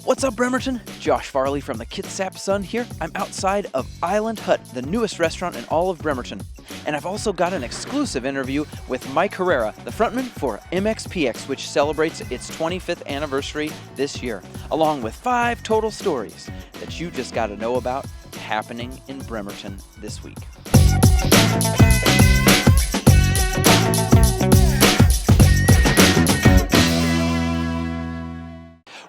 What's up, Bremerton? Josh Farley from the Kitsap Sun here. I'm outside of Island Hut, the newest restaurant in all of Bremerton. And I've also got an exclusive interview with Mike Herrera, the frontman for MxPx, which celebrates its 25th anniversary this year, along with 5 total stories that you just got to know about happening in Bremerton this week.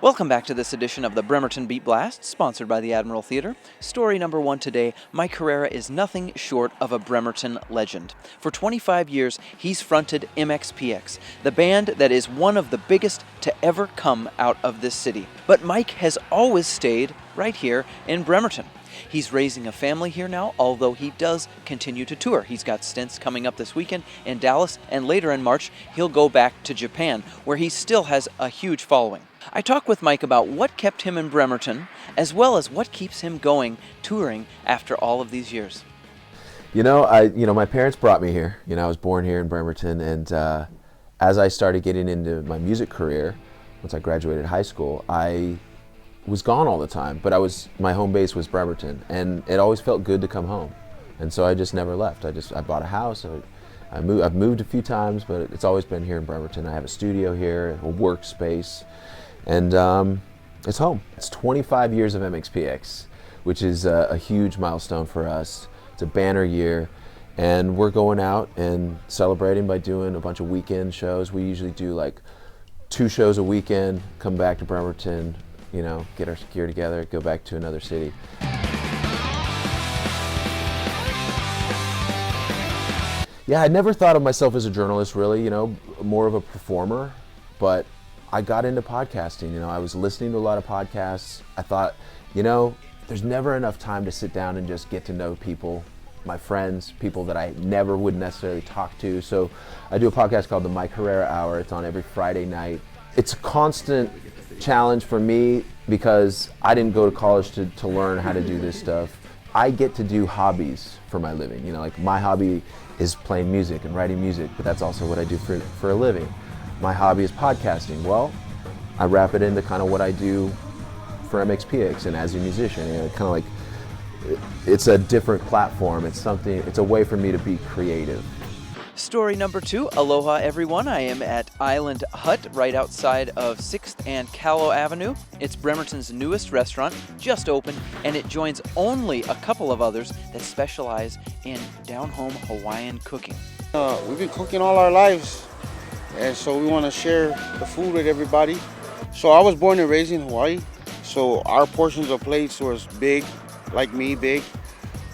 Welcome back to this edition of the Bremerton Beat Blast, sponsored by the Admiral Theater. Story number 1 today, Mike Herrera is nothing short of a Bremerton legend. For 25 years, he's fronted MxPx, the band that is one of the biggest to ever come out of this city. But Mike has always stayed right here in Bremerton. He's raising a family here now, although he does continue to tour. He's got stints coming up this weekend in Dallas, and later in March, he'll go back to Japan, where he still has a huge following. I talk with Mike about what kept him in Bremerton, as well as what keeps him going touring after all of these years. My parents brought me here. I was born here in Bremerton, and as I started getting into my music career, once I graduated high school, I was gone all the time, but my home base was Bremerton, and it always felt good to come home, and so I just never left. I bought a house. I've moved a few times, but it's always been here in Bremerton. I have a studio here, a workspace, and it's home. It's 25 years of MxPx, which is a huge milestone for us. It's a banner year, and we're going out and celebrating by doing a bunch of weekend shows. We usually do like 2 shows a weekend, come back to Bremerton, get our gear together, go back to another city. Yeah, I never thought of myself as a journalist, really, more of a performer, but I got into podcasting. I was listening to a lot of podcasts. I thought, there's never enough time to sit down and just get to know people, my friends, people that I never would necessarily talk to. So I do a podcast called the Mike Herrera Hour. It's on every Friday night. It's a constant challenge for me because I didn't go to college to learn how to do this stuff. I get to do hobbies for my living. Like my hobby is playing music and writing music, but that's also what I do for a living. My hobby is podcasting. Well, I wrap it into kind of what I do for MxPx and as a musician. Kind of like it's a different platform. It's a way for me to be creative. Story number 2, aloha everyone. I am at Island Hut right outside of 6th and Callow Avenue. It's Bremerton's newest restaurant, just opened, and it joins only a couple of others that specialize in down-home Hawaiian cooking. We've been cooking all our lives, and so we want to share the food with everybody. So I was born and raised in Hawaii, so our portions of plates was big, like me, big.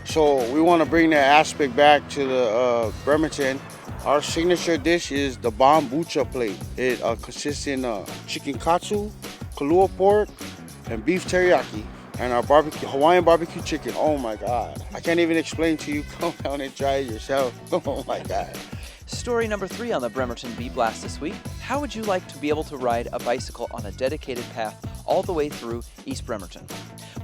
So we want to bring that aspect back to the Bremerton. Our signature dish is the bombucha plate. It consists in chicken katsu, kalua pork, and beef teriyaki. And our Hawaiian barbecue chicken. Oh my God. I can't even explain to you. Come down and try it yourself. Oh my God. Story number 3 on the Bremerton Beat Blast this week. How would you like to be able to ride a bicycle on a dedicated path all the way through East Bremerton?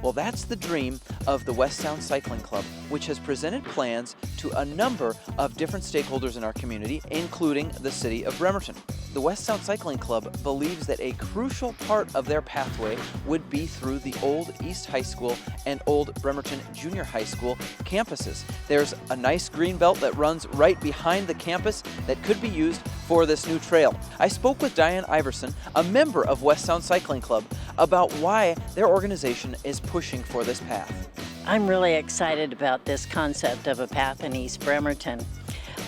Well, that's the dream of the West Sound Cycling Club, which has presented plans to a number of different stakeholders in our community, including the city of Bremerton. The West Sound Cycling Club believes that a crucial part of their pathway would be through the old East High School and old Bremerton Junior High School campuses. There's a nice green belt that runs right behind the campus that could be used for this new trail. I spoke with Diane Iverson, a member of West Sound Cycling Club, about why their organization is pushing for this path. I'm really excited about this concept of a path in East Bremerton.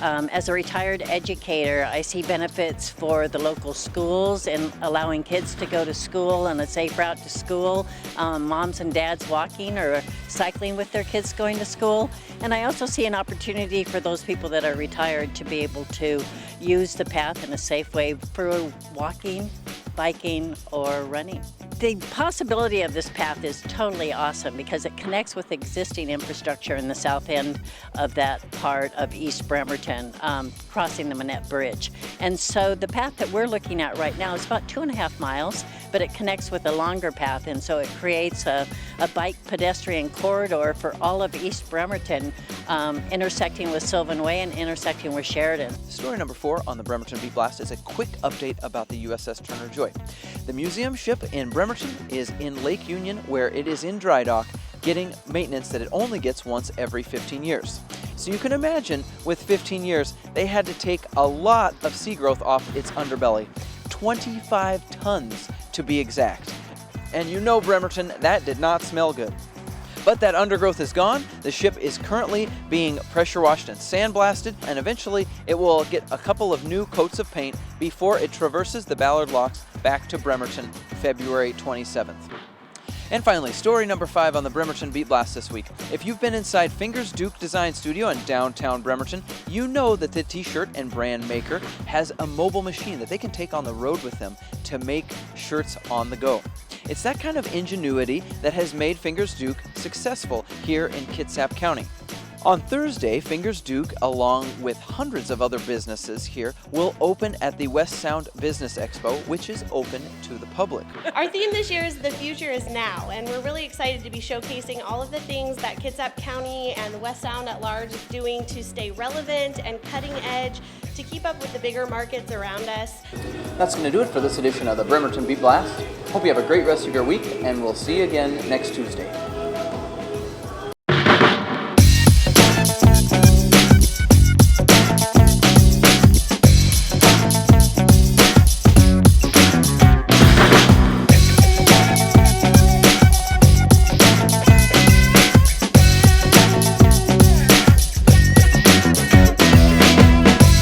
As a retired educator, I see benefits for the local schools in allowing kids to go to school on a safe route to school, moms and dads walking or cycling with their kids going to school. And I also see an opportunity for those people that are retired to be able to use the path in a safe way for walking, biking, or running. The possibility of this path is totally awesome because it connects with existing infrastructure in the south end of that part of East Bremerton, crossing the Manette Bridge. And so the path that we're looking at right now is about 2.5 miles. but it connects with a longer path, and so it creates a bike pedestrian corridor for all of East Bremerton, intersecting with Sylvan Way and intersecting with Sheridan. Story number 4 on the Bremerton Beat Blast is a quick update about the USS Turner Joy. The museum ship in Bremerton is in Lake Union, where it is in dry dock, getting maintenance that it only gets once every 15 years. So you can imagine, with 15 years, they had to take a lot of sea growth off its underbelly. 25 tons to be exact. And you know, Bremerton, that did not smell good. But that undergrowth is gone. The ship is currently being pressure washed and sandblasted, and eventually it will get a couple of new coats of paint before it traverses the Ballard Locks back to Bremerton February 27th. And finally, story number 5 on the Bremerton Beat Blast this week. If you've been inside Fingers Duke Design Studio in downtown Bremerton, you know that the t-shirt and brand maker has a mobile machine that they can take on the road with them to make shirts on the go. It's that kind of ingenuity that has made Fingers Duke successful here in Kitsap County. On Thursday, Fingers Duke, along with hundreds of other businesses here, will open at the West Sound Business Expo, which is open to the public. Our theme this year is The Future is Now, and we're really excited to be showcasing all of the things that Kitsap County and the West Sound at large is doing to stay relevant and cutting edge to keep up with the bigger markets around us. That's going to do it for this edition of the Bremerton Beat Blast. Hope you have a great rest of your week, and we'll see you again next Tuesday.